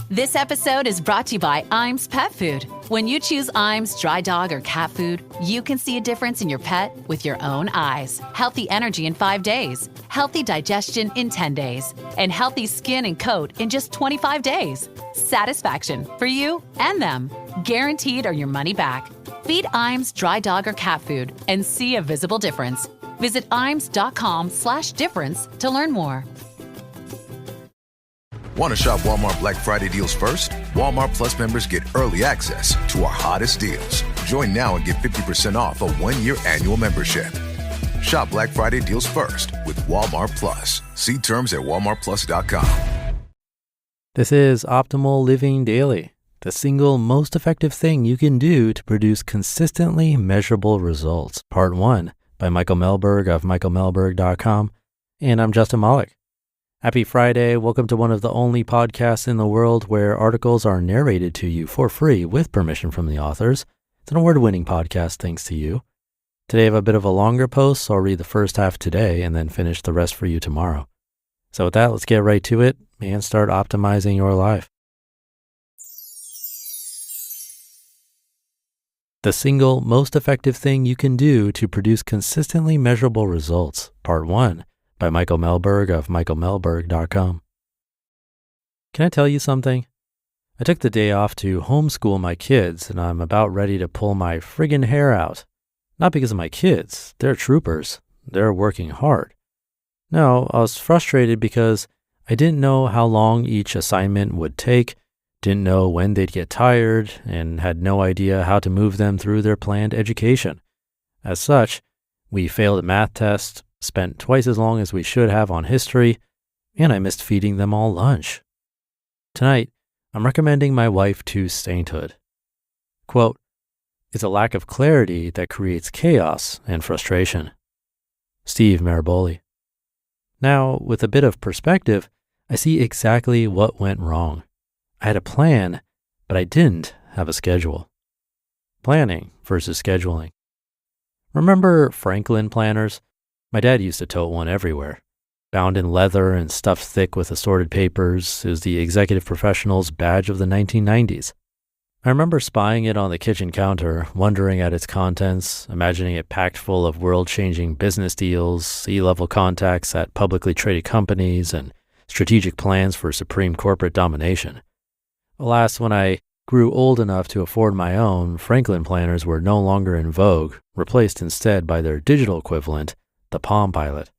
This episode is brought to you by Iams Pet Food. When you choose Iams dry dog or cat food, you can see a difference in your pet with your own eyes. Healthy energy in 5 days, healthy digestion in 10 days, and healthy skin and coat in just 25 days. Satisfaction for you and them. Guaranteed or your money back. Feed Iams dry dog or cat food and see a visible difference. Visit iams.com/difference to learn more. Want to shop Walmart Black Friday deals first? Walmart Plus members get early access to our hottest deals. Join now and get 50% off a 1-year annual membership. Shop Black Friday deals first with Walmart Plus. See terms at walmartplus.com. This is Optimal Living Daily, the single most effective thing you can do to produce consistently measurable results. Part 1 by Michael Mehlberg of michaelmehlberg.com. And I'm Justin Malik. Happy Friday. Welcome to one of the only podcasts in the world where articles are narrated to you for free with permission from the authors. It's an award-winning podcast thanks to you. Today I have a bit of a longer post, so I'll read the first half today and then finish the rest for you tomorrow. So with that, let's get right to it and start optimizing your life. The single most effective thing you can do to produce consistently measurable results. Part 1 by Michael Mehlberg of michaelmehlberg.com. Can I tell you something? I took the day off to homeschool my kids, and I'm about ready to pull my friggin' hair out. Not because of my kids. They're troopers. They're working hard. No, I was frustrated because I didn't know how long each assignment would take, didn't know when they'd get tired, and had no idea how to move them through their planned education. As such, we failed a math test, spent twice as long as we should have on history, and I missed feeding them all lunch. Tonight, I'm recommending my wife to sainthood. Quote, "It's a lack of clarity that creates chaos and frustration." Steve Maraboli. Now, with a bit of perspective, I see exactly what went wrong. I had a plan, but I didn't have a schedule. Planning versus scheduling. Remember Franklin planners? My dad used to tote one everywhere. Bound in leather and stuffed thick with assorted papers, it was the executive professional's badge of the 1990s. I remember spying it on the kitchen counter, wondering at its contents, imagining it packed full of world-changing business deals, C-level contacts at publicly traded companies, and strategic plans for supreme corporate domination. Alas, when I grew old enough to afford my own, Franklin planners were no longer in vogue, replaced instead by their digital equivalent, the Palm Pilot.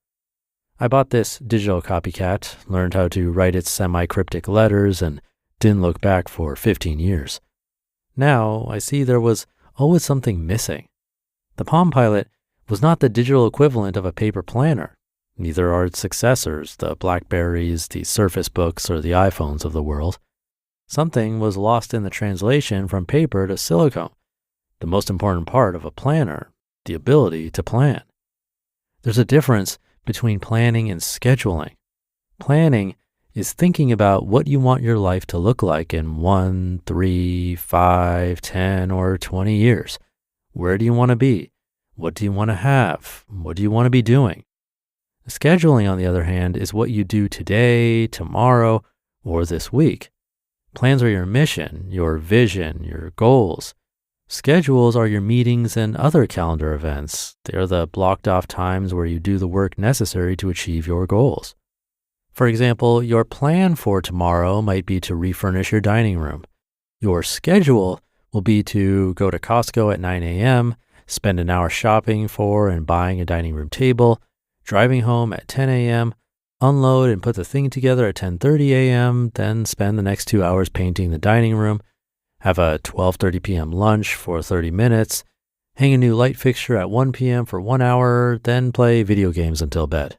I bought this digital copycat, learned how to write its semi-cryptic letters, and didn't look back for 15 years. Now, I see there was always something missing. The Palm Pilot was not the digital equivalent of a paper planner. Neither are its successors, the BlackBerries, the Surface Books, or the iPhones of the world. Something was lost in the translation from paper to silicone, the most important part of a planner, the ability to plan. There's a difference between planning and scheduling. Planning is thinking about what you want your life to look like in 1, 3, 5, 10, or 20 years. Where do you want to be? What do you want to have? What do you want to be doing? Scheduling, on the other hand, is what you do today, tomorrow, or this week. Plans are your mission, your vision, your goals. Schedules are your meetings and other calendar events. They are the blocked off times where you do the work necessary to achieve your goals. For example, your plan for tomorrow might be to refurnish your dining room. Your schedule will be to go to Costco at 9 a.m., spend an hour shopping for and buying a dining room table, driving home at 10 a.m., unload and put the thing together at 10:30 a.m., then spend the next 2 hours painting the dining room, have a 12:30 p.m. lunch for 30 minutes, hang a new light fixture at 1 p.m. for 1 hour, then play video games until bed.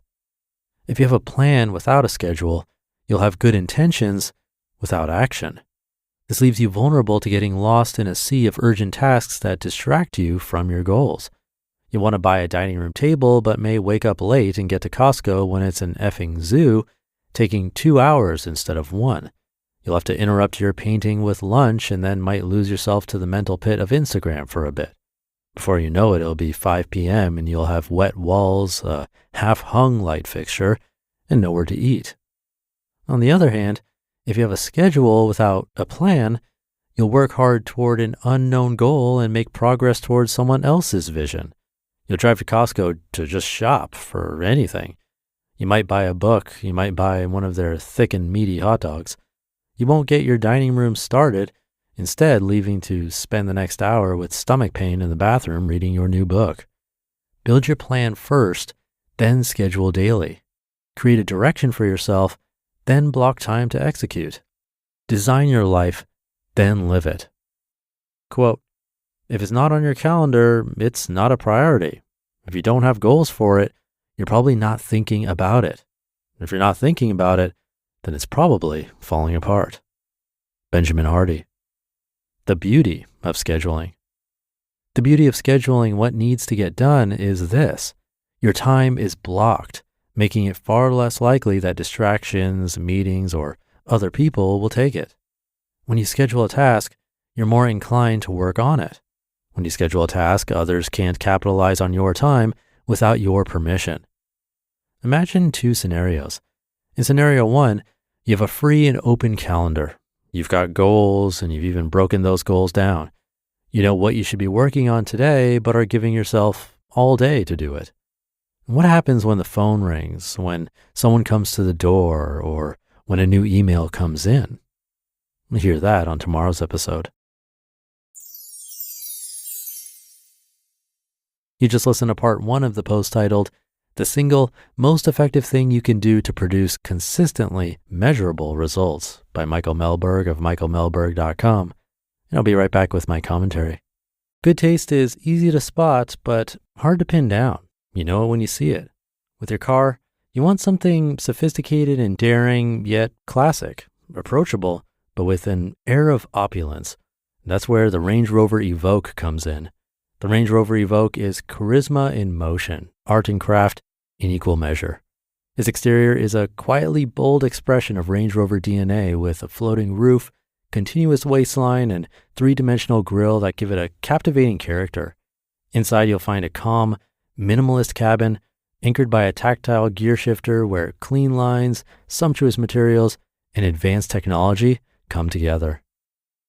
If you have a plan without a schedule, you'll have good intentions without action. This leaves you vulnerable to getting lost in a sea of urgent tasks that distract you from your goals. You want to buy a dining room table, but may wake up late and get to Costco when it's an effing zoo, taking 2 hours instead of 1. You'll have to interrupt your painting with lunch and then might lose yourself to the mental pit of Instagram for a bit. Before you know it, it'll be 5 p.m. and you'll have wet walls, a half-hung light fixture, and nowhere to eat. On the other hand, If you have a schedule without a plan, you'll work hard toward an unknown goal and make progress towards someone else's vision. You'll drive to Costco to just shop for anything. You might buy a book. You might buy one of their thick and meaty hot dogs. You won't get your dining room started, instead leaving to spend the next hour with stomach pain in the bathroom reading your new book. Build your plan first, then schedule daily. Create a direction for yourself, then block time to execute. Design your life, then live it. Quote, if it's not on your calendar, it's not a priority. If you don't have goals for it, you're probably not thinking about it. If you're not thinking about it, then it's probably falling apart. Benjamin Hardy. The beauty of scheduling. The beauty of scheduling what needs to get done is this. Your time is blocked, making it far less likely that distractions, meetings, or other people will take it. When you schedule a task, you're more inclined to work on it. When you schedule a task, others can't capitalize on your time without your permission. Imagine two scenarios. In scenario one, you have a free and open calendar. You've got goals, and you've even broken those goals down. You know what you should be working on today, but are giving yourself all day to do it. And what happens when the phone rings, when someone comes to the door, or when a new email comes in? We'll hear that on tomorrow's episode. You just listened to part 1 of the post titled, The Single Most Effective Thing You Can Do to Produce Consistently Measurable Results by Michael Mehlberg of michaelmehlberg.com. And I'll be right back with my commentary. Good taste is easy to spot, but hard to pin down. You know it when you see it. With your car, you want something sophisticated and daring, yet classic, approachable, but with an air of opulence. That's where the Range Rover Evoque comes in. The Range Rover Evoque is charisma in motion, art and craft in equal measure. Its exterior is a quietly bold expression of Range Rover DNA with a floating roof, continuous waistline, and three-dimensional grille that give it a captivating character. Inside, you'll find a calm, minimalist cabin anchored by a tactile gear shifter where clean lines, sumptuous materials, and advanced technology come together.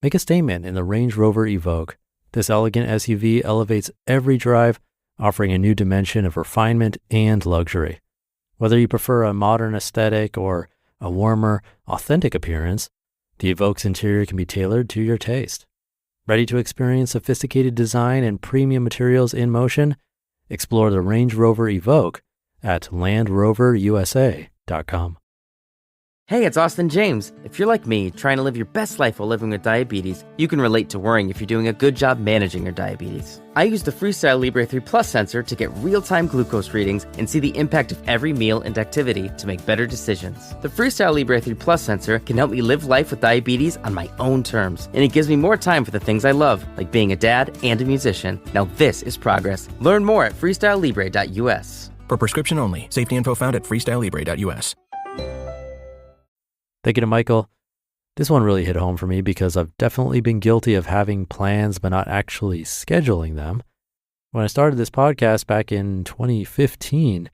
Make a statement in the Range Rover Evoque. This elegant SUV elevates every drive, offering a new dimension of refinement and luxury. Whether you prefer a modern aesthetic or a warmer, authentic appearance, the Evoque's interior can be tailored to your taste. Ready to experience sophisticated design and premium materials in motion? Explore the Range Rover Evoque at LandRoverUSA.com. Hey, it's Austin James. If you're like me, trying to live your best life while living with diabetes, you can relate to worrying if you're doing a good job managing your diabetes. I use the Freestyle Libre 3 Plus sensor to get real-time glucose readings and see the impact of every meal and activity to make better decisions. The Freestyle Libre 3 Plus sensor can help me live life with diabetes on my own terms, and it gives me more time for the things I love, like being a dad and a musician. Now this is progress. Learn more at freestylelibre.us. For prescription only. Safety info found at freestylelibre.us. Thank you to Michael. This one really hit home for me because I've definitely been guilty of having plans but not actually scheduling them. When I started this podcast back in 2015,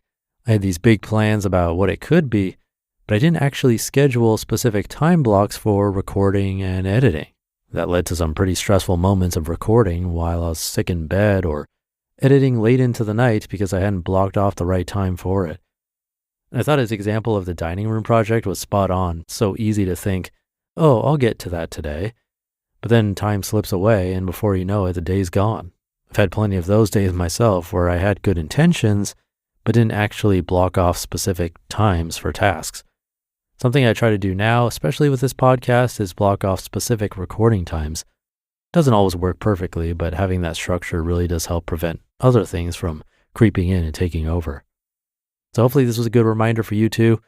I had these big plans about what it could be, but I didn't actually schedule specific time blocks for recording and editing. That led to some pretty stressful moments of recording while I was sick in bed or editing late into the night because I hadn't blocked off the right time for it. I thought his example of the dining room project was spot on. So easy to think, oh, I'll get to that today. But then time slips away, and before you know it, the day's gone. I've had plenty of those days myself where I had good intentions, but didn't actually block off specific times for tasks. Something I try to do now, especially with this podcast, is block off specific recording times. Doesn't always work perfectly, but having that structure really does help prevent other things from creeping in and taking over. So hopefully this was a good reminder for you too.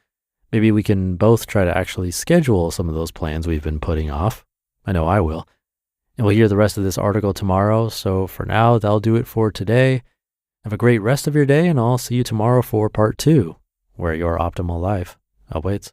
Maybe we can both try to actually schedule some of those plans we've been putting off. I know I will. And we'll hear the rest of this article tomorrow. So for now, that'll do it for today. Have a great rest of your day, and I'll see you tomorrow for part 2, where your optimal life awaits.